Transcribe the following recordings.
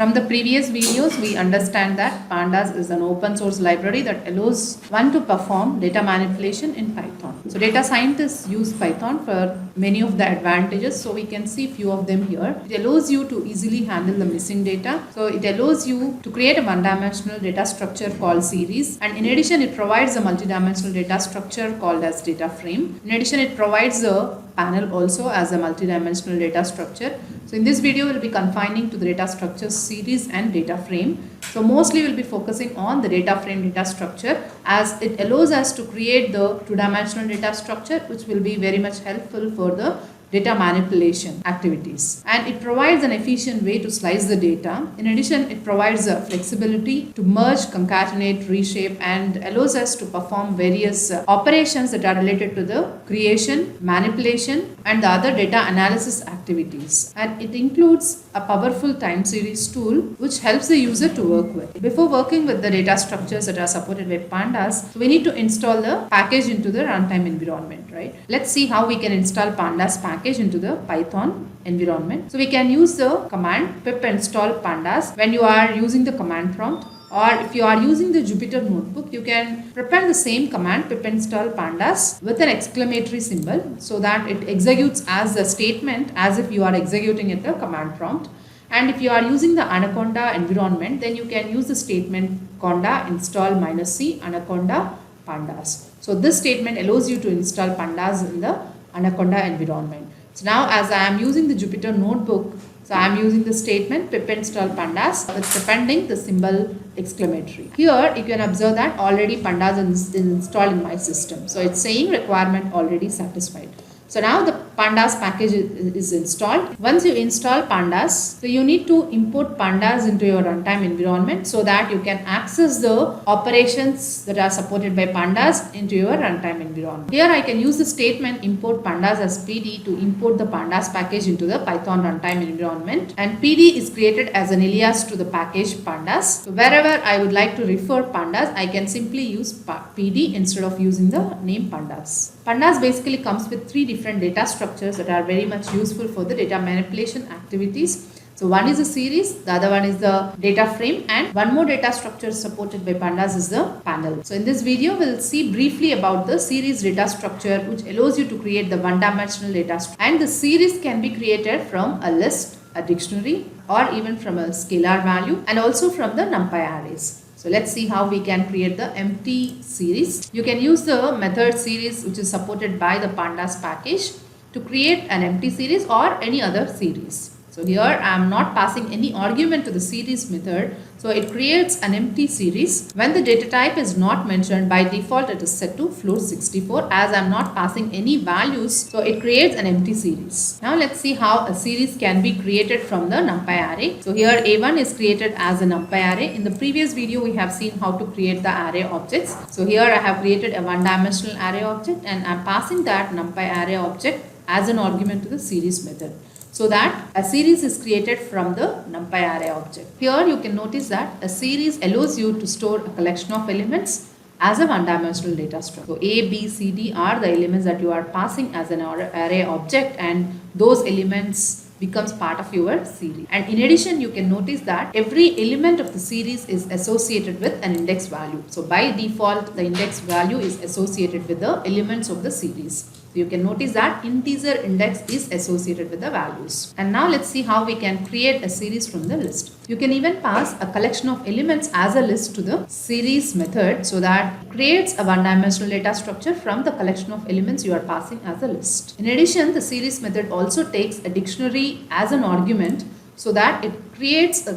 From the previous videos, we understand that Pandas is an open source library that allows one to perform data manipulation in Python. So data scientists use Python for many of the advantages. So we can see few of them here. It allows you to easily handle the missing data. So it allows you to create a one-dimensional data structure called series. And in addition, it provides a multi-dimensional data structure called as data frame. In addition, it provides a panel also as a multi-dimensional data structure. So in this video, we'll be confining to the data structure series and data frame. So mostly we'll be focusing on the data frame data structure as it allows us to create the two-dimensional data structure, which will be very much helpful for the data manipulation activities, and it provides an efficient way to slice the data. In addition, it provides a flexibility to merge, concatenate, reshape, and allows us to perform various operations that are related to the creation, manipulation, and the other data analysis activities. And it includes a powerful time series tool which helps the user to work with. Before working with the data structures that are supported by Pandas, we need to install the package into the runtime environment, right? Let's see how we can install Pandas package into the Python environment. So we can use the command pip install pandas when you are using the command prompt, or if you are using the Jupyter notebook, you can prepare the same command pip install pandas with an exclamatory symbol so that it executes as a statement as if you are executing at the command prompt. And if you are using the Anaconda environment, then you can use the statement conda install -c Anaconda pandas. So this statement allows you to install pandas in the Anaconda environment. So now as I am using the Jupyter notebook, so I am using the statement pip install pandas with appending the symbol exclamatory. Here you can observe that already pandas is installed in my system. So it's saying requirement already satisfied. So now the pandas package is installed. Once you install pandas, so you need to import pandas into your runtime environment so that you can access the operations that are supported by pandas into your runtime environment. Here I can use the statement import pandas as PD to import the pandas package into the Python runtime environment, and PD is created as an alias to the package pandas. So wherever I would like to refer pandas, I can simply use PD instead of using the name pandas. Pandas basically comes with three different data structures that are very much useful for the data manipulation activities. So one is a series, the other one is the data frame, and one more data structure supported by pandas is the panel. So in this video, we'll see briefly about the series data structure, which allows you to create the one-dimensional data structure. And the series can be created from a list, a dictionary, or even from a scalar value, and also from the NumPy arrays. So let's see how we can create the empty series. You can use the method series which is supported by the pandas package to create an empty series or any other series. So here I am not passing any argument to the series method. So it creates an empty series. When the data type is not mentioned, by default it is set to float 64 as I am not passing any values. So it creates an empty series. Now let's see how a series can be created from the NumPy array. So here A1 is created as a NumPy array. In the previous video we have seen how to create the array objects. So here I have created a one-dimensional array object and I am passing that NumPy array object as an argument to the series method, so that a series is created from the NumPy array object. Here you can notice that a series allows you to store a collection of elements as a one-dimensional data structure. So A, B, C, D are the elements that you are passing as an array object, and those elements becomes part of your series. And in addition, you can notice that every element of the series is associated with an index value. So by default, the index value is associated with the elements of the series. So you can notice that integer index is associated with the values. And now let's see how we can create a series from the list. You can even pass a collection of elements as a list to the series method, so that creates a one-dimensional data structure from the collection of elements you are passing as a list. In addition, the series method also takes a dictionary as an argument, so that it creates a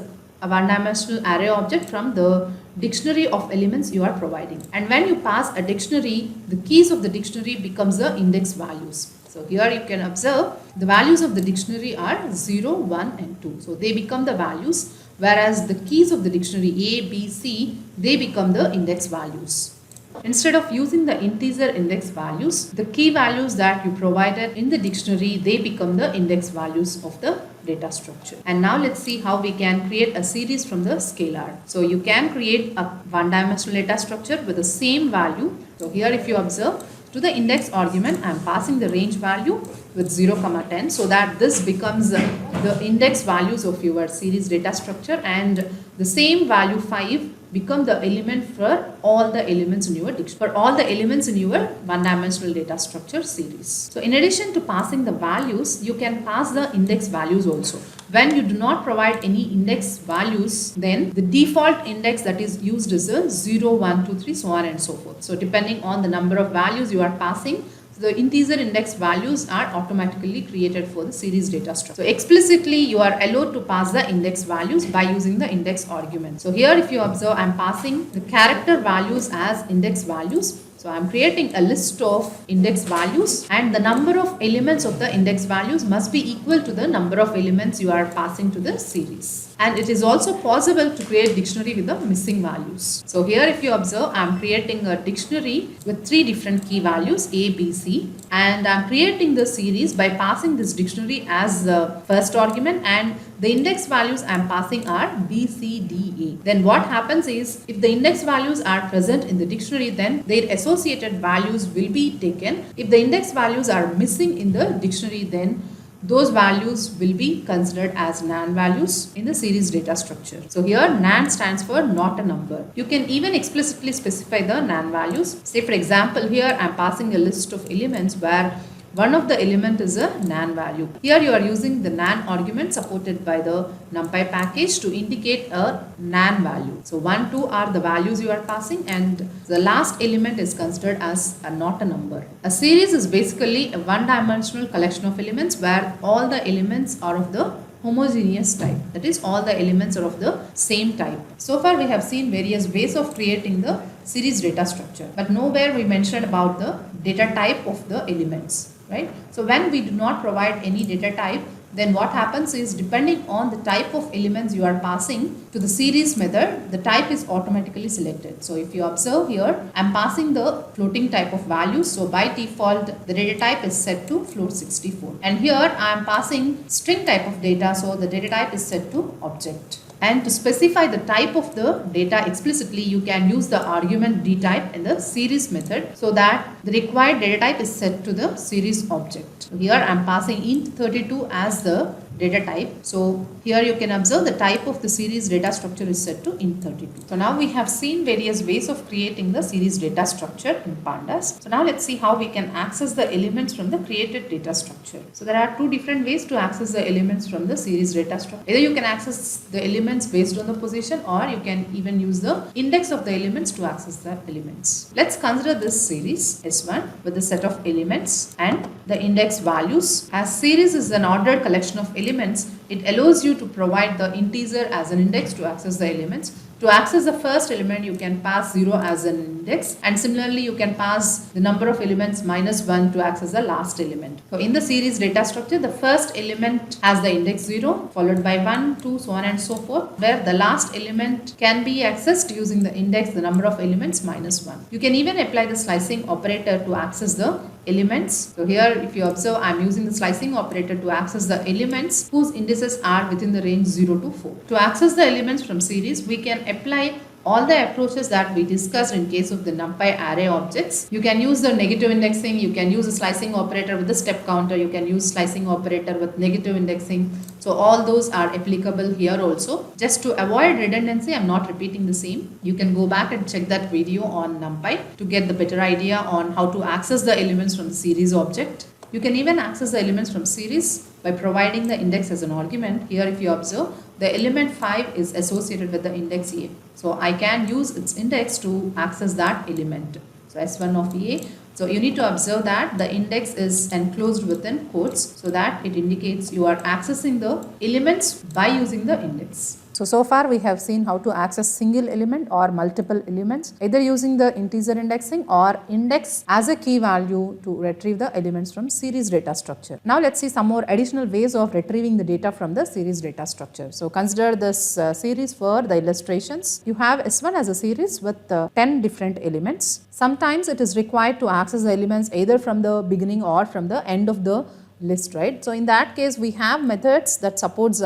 one-dimensional array object from the dictionary of elements you are providing. And when you pass a dictionary, the keys of the dictionary becomes the index values. So here you can observe the values of the dictionary are 0, 1 and 2. So they become the values, whereas the keys of the dictionary A, B, C, they become the index values. Instead of using the integer index values, the key values that you provided in the dictionary, they become the index values of the data structure. And now let's see how we can create a series from the scalar. So you can create a one-dimensional data structure with the same value. So here if you observe, To the index argument, I am passing the range value with 0, 10 so that this becomes the index values of your series data structure, and the same value 5 become the element for all the elements in your dictionary, for all the elements in your one-dimensional data structure series. So in addition to passing the values, you can pass the index values also. When you do not provide any index values, then the default index that is used is a 0, 1, 2, 3, so on and so forth. So depending on the number of values you are passing, the integer index values are automatically created for the series data structure. So explicitly you are allowed to pass the index values by using the index argument. So here if you observe, I am passing the character values as index values. So I am creating a list of index values, and the number of elements of the index values must be equal to the number of elements you are passing to the series. And it is also possible to create dictionary with the missing values. So here if you observe, I am creating a dictionary with 3 different key values A, B, C, and I am creating the series by passing this dictionary as the first argument, and the index values I am passing are B, C, D, A. Then what happens is, if the index values are present in the dictionary, then their associated values will be taken. If the index values are missing in the dictionary, then those values will be considered as NaN values in the series data structure. So here NaN stands for not a number. You can even explicitly specify the NaN values. Say for example, here I am passing a list of elements where one of the element is a NaN value. Here you are using the NaN argument supported by the NumPy package to indicate a NaN value. So 1, 2 are the values you are passing, and the last element is considered as not a number. A series is basically a one-dimensional collection of elements where all the elements are of the homogeneous type. That is, all the elements are of the same type. So far we have seen various ways of creating the series data structure, but nowhere we mentioned about the data type of the elements. Right? So when we do not provide any data type, then what happens is, depending on the type of elements you are passing to the series method, the type is automatically selected. So if you observe here, I am passing the floating type of values. So by default, the data type is set to float 64. And here I am passing string type of data. So the data type is set to object. And to specify the type of the data explicitly, you can use the argument dtype in the series method, so that the required data type is set to the series object. So here I am passing int 32 as the data type. So here you can observe the type of the series data structure is set to int32. So now we have seen various ways of creating the series data structure in Pandas. So now let's see how we can access the elements from the created data structure. So there are 2 different ways to access the elements from the series data structure. Either you can access the elements based on the position, or you can even use the index of the elements to access the elements. Let's consider this series S1 with the set of elements and the index values. As series is an ordered collection of elements, it allows you to provide the integer as an index to access the elements. To access the first element, you can pass 0 as an index, and similarly you can pass the number of elements -1 to access the last element. So in the series data structure, the first element has the index 0 followed by 1, 2, so on and so forth, where the last element can be accessed using the index, the number of elements -1. You can even apply the slicing operator to access the elements. So here if you observe, I am using the slicing operator to access the elements whose indices are within the range 0 to 4. To access the elements from series, we can apply all the approaches that we discussed in case of the NumPy array objects. You can use the negative indexing, you can use a slicing operator with the step counter, you can use slicing operator with negative indexing. So all those are applicable here also. Just to avoid redundancy, I am not repeating the same. You can go back and check that video on NumPy to get the better idea on how to access the elements from the series object. You can even access the elements from series by providing the index as an argument. Here if you observe, the element 5 is associated with the index A. So I can use its index to access that element. So S1 of A. So you need to observe that the index is enclosed within quotes, so that it indicates you are accessing the elements by using the index. So far we have seen how to access single element or multiple elements, either using the integer indexing or index as a key value to retrieve the elements from series data structure. Now let's see some more additional ways of retrieving the data from the series data structure. So consider this series for the illustrations. You have S1 as a series with 10 different elements. Sometimes it is required to access the elements either from the beginning or from the end of the list, right? So in that case, we have methods that supports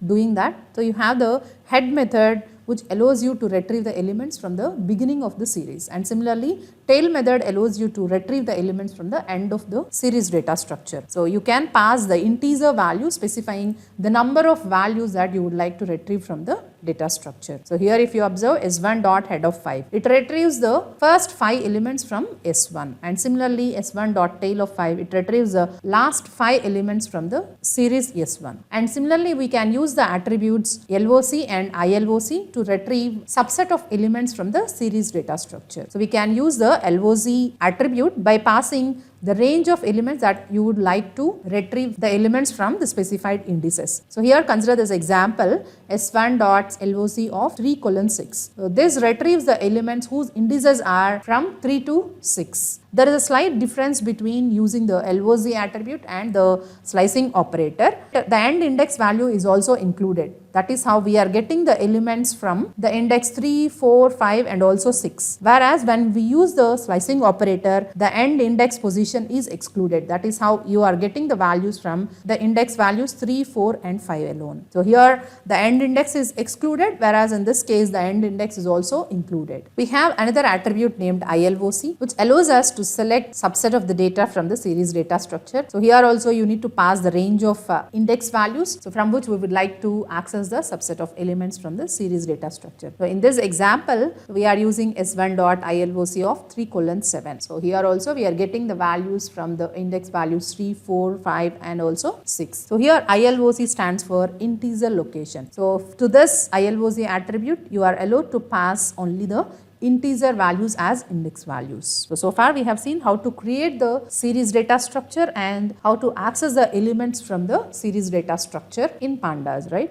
doing that. So you have the head method which allows you to retrieve the elements from the beginning of the series. And similarly, tail method allows you to retrieve the elements from the end of the series data structure. So you can pass the integer value specifying the number of values that you would like to retrieve from the data structure. So here if you observe S1 dot head of 5, it retrieves the first 5 elements from S1, and similarly S1 dot tail of 5, it retrieves the last 5 elements from the series S1. And similarly we can use the attributes LOC and ILOC to retrieve subset of elements from the series data structure. So we can use the LOC attribute by passing the range of elements that you would like to retrieve the elements from the specified indices. So here consider this example S1 dot LOC of 3 colon 6. So this retrieves the elements whose indices are from 3 to 6. There is a slight difference between using the LOC attribute and the slicing operator. The end index value is also included. That is how we are getting the elements from the index 3, 4, 5 and also 6. Whereas when we use the slicing operator, the end index position is excluded. That is how you are getting the values from the index values 3, 4 and 5 alone. So here the end index is excluded, whereas in this case the end index is also included. We have another attribute named ILOC, which allows us to select subset of the data from the series data structure. So here also you need to pass the range of index values, so from which we would like to access the subset of elements from the series data structure. So in this example we are using S1 dot ILOC of 3 colon 7. So here also we are getting the values from the index values 3, 4, 5 and also 6. So here ILOC stands for integer location. So to this ILOC attribute you are allowed to pass only the integer values as index values. So far we have seen how to create the series data structure and how to access the elements from the series data structure in pandas, right?